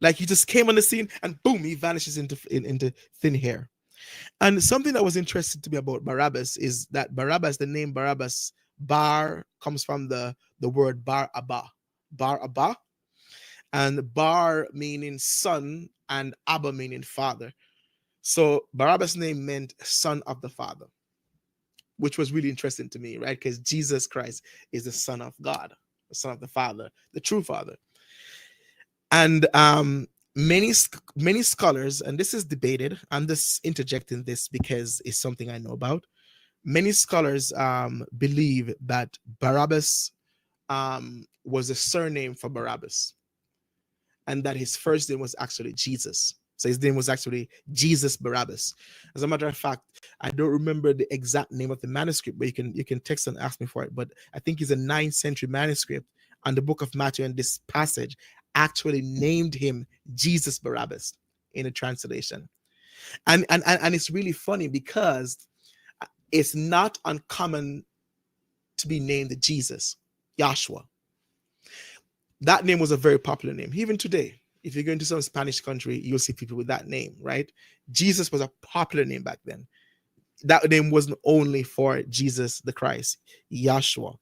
Like he just came on the scene and boom, he vanishes into thin air. And something that was interesting to me about Barabbas is that Barabbas, the name Barabbas, Bar comes from the word Bar Abba. Bar Abba. And Bar meaning son and Abba meaning father. So Barabbas' name meant son of the father, which was really interesting to me, right? Because Jesus Christ is the son of God, the son of the father, the true father. And many scholars, and this is debated, I'm just interjecting this because it's something I know about. Many scholars believe that Barabbas was a surname for Barabbas, and that his first name was actually Jesus. So his name was actually Jesus Barabbas. As a matter of fact, I don't remember the exact name of the manuscript, but you can text and ask me for it. But I think it's a 9th century manuscript on the book of Matthew, and this passage actually named him Jesus Barabbas in a translation. And it's really funny because it's not uncommon to be named Jesus, Joshua. That name was a very popular name. Even today, if you go into some Spanish country, you'll see people with that name, right? Jesus was a popular name back then. That name wasn't only for Jesus the Christ, Yahshua,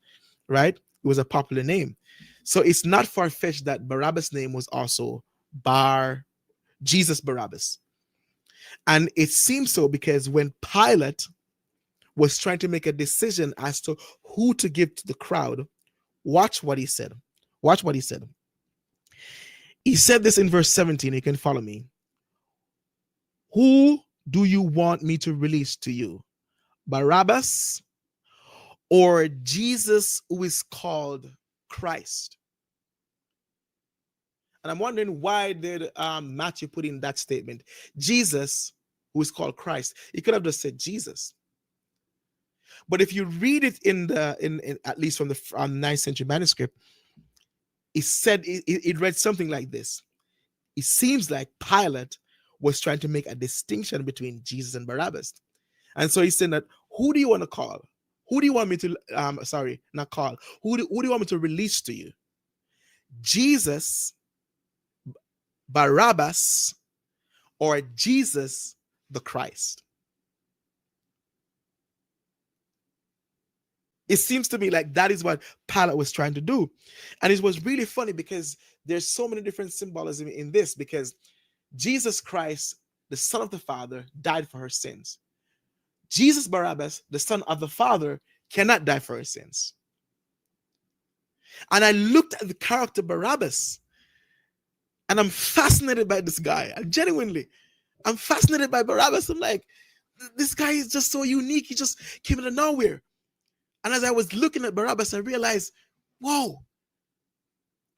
right? It was a popular name. So it's not far-fetched that Barabbas' name was also Jesus Barabbas. And it seems so because when Pilate was trying to make a decision as to who to give to the crowd, watch what he said. Watch what he said. He said this in verse 17. You can follow me. Who do you want me to release to you? Barabbas or Jesus, who is called Christ? And I'm wondering, why did Matthew put in that statement? Jesus, who is called Christ. He could have just said Jesus. But if you read it in at least from the 9th century manuscript, it said it read something like this. It seems like Pilate was trying to make a distinction between Jesus and Barabbas. And so he said that, who do you want to call? Who do you want me to not call? Who do you want me to release to you? Jesus, Barabbas, or Jesus the Christ? It seems to me like that is what Pilate was trying to do. And it was really funny because there's so many different symbolism in this, because Jesus Christ, the Son of the Father, died for her sins. Jesus Barabbas, the Son of the Father, cannot die for her sins. And I looked at the character Barabbas, and I'm fascinated by this guy. I'm fascinated by Barabbas. I'm like, this guy is just so unique. He just came out of nowhere. And as I was looking at Barabbas, I realized, whoa,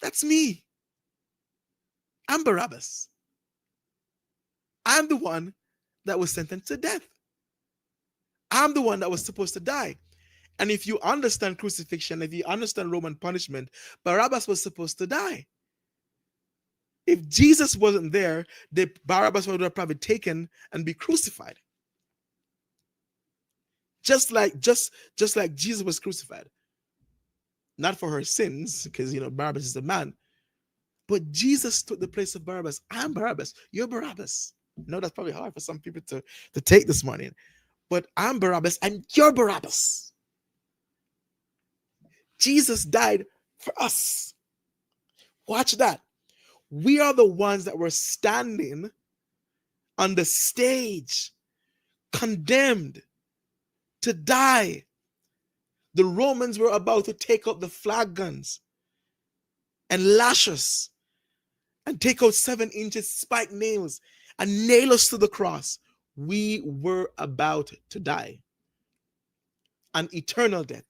that's me. I'm Barabbas. I'm the one that was sentenced to death. I'm the one that was supposed to die. And if you understand crucifixion, if you understand Roman punishment, Barabbas was supposed to die. If Jesus wasn't there, Barabbas would have probably taken and be crucified. Just like Jesus was crucified. Not for her sins, because Barabbas is a man. But Jesus took the place of Barabbas. I'm Barabbas. You're Barabbas. No, that's probably hard for some people to take this morning. But I'm Barabbas and you're Barabbas. Jesus died for us. Watch that. We are the ones that were standing on the stage, condemned to die. The Romans were about to take out the flag guns and lash us and take out 7-inch spike nails and nail us to the cross. We were about to die an eternal death.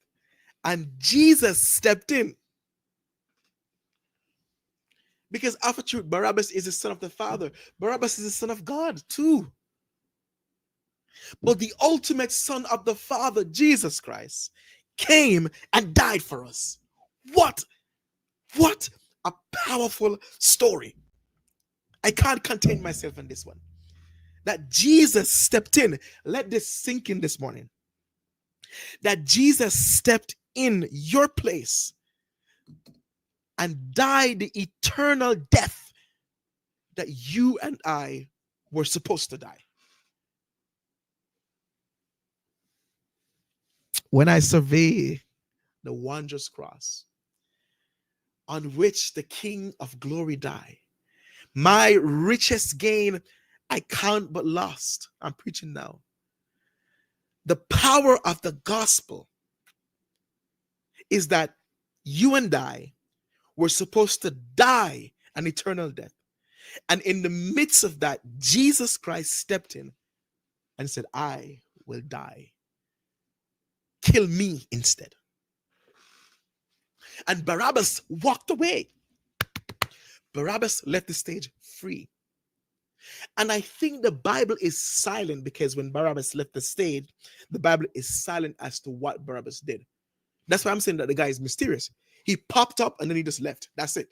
And Jesus stepped in. Because of a truth, Barabbas is the son of the Father. Barabbas is the son of God too. But the ultimate son of the Father, Jesus Christ, came and died for us. What a powerful story. I can't contain myself in this one. That Jesus stepped in. Let this sink in this morning. That Jesus stepped in your place and died the eternal death that you and I were supposed to die. When I survey the wondrous cross on which the King of glory died, my richest gain I count but lost. I'm preaching now. The power of the gospel is that you and I were supposed to die an eternal death. And in the midst of that, Jesus Christ stepped in and said, I will die. Kill me instead. And Barabbas walked away. Barabbas left the stage free. And I think the Bible is silent because when Barabbas left the stage, the Bible is silent as to what Barabbas did. That's why I'm saying that the guy is mysterious. He popped up and then he just left. That's it.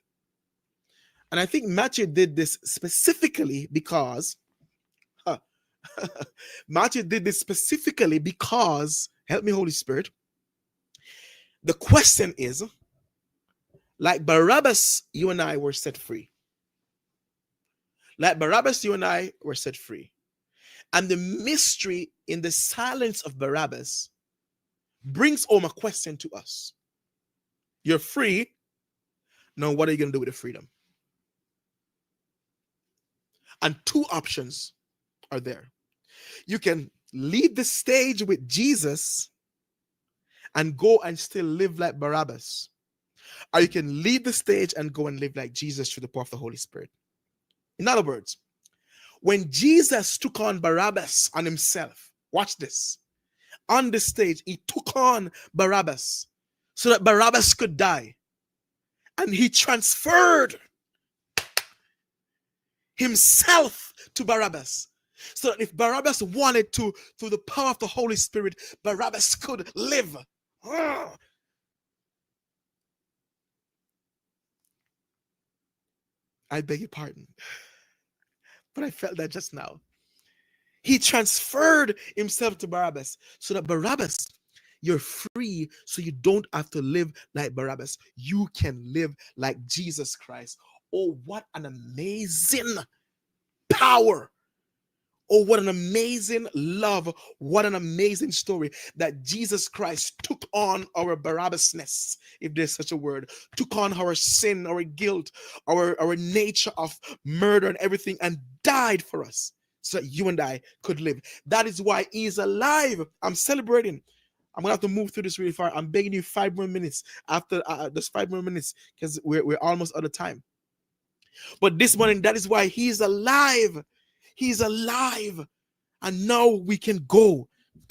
And I think Matthew did this specifically because Matthew did this specifically because, help me, Holy Spirit. The question is, like Barabbas, you and I were set free. Like Barabbas, you and I were set free. And the mystery in the silence of Barabbas brings home a question to us. You're free. Now, what are you going to do with the freedom? And two options are there. You can leave the stage with Jesus and go and still live like Barabbas. Or you can leave the stage and go and live like Jesus through the power of the Holy Spirit. In other words, when Jesus took on Barabbas on himself, watch this, on the stage, he took on Barabbas so that Barabbas could die. And he transferred himself to Barabbas. So that if Barabbas wanted to, through the power of the Holy Spirit, Barabbas could live. I beg your pardon. But I felt that just now. He transferred himself to Barabbas so that Barabbas, you're free, so you don't have to live like Barabbas. You can live like Jesus Christ. Oh, what an amazing power. Oh, what an amazing love. What an amazing story that Jesus Christ took on our Barabbasness, if there's such a word, took on our sin, our guilt, our nature of murder and everything, and died for us so that you and I could live. That is why he's alive. I'm celebrating. I'm going to have to move through this really far. I'm begging you 5 more minutes after just 5 more minutes because we're almost out of time. But this morning, that is why he's alive. He's alive. And now we can go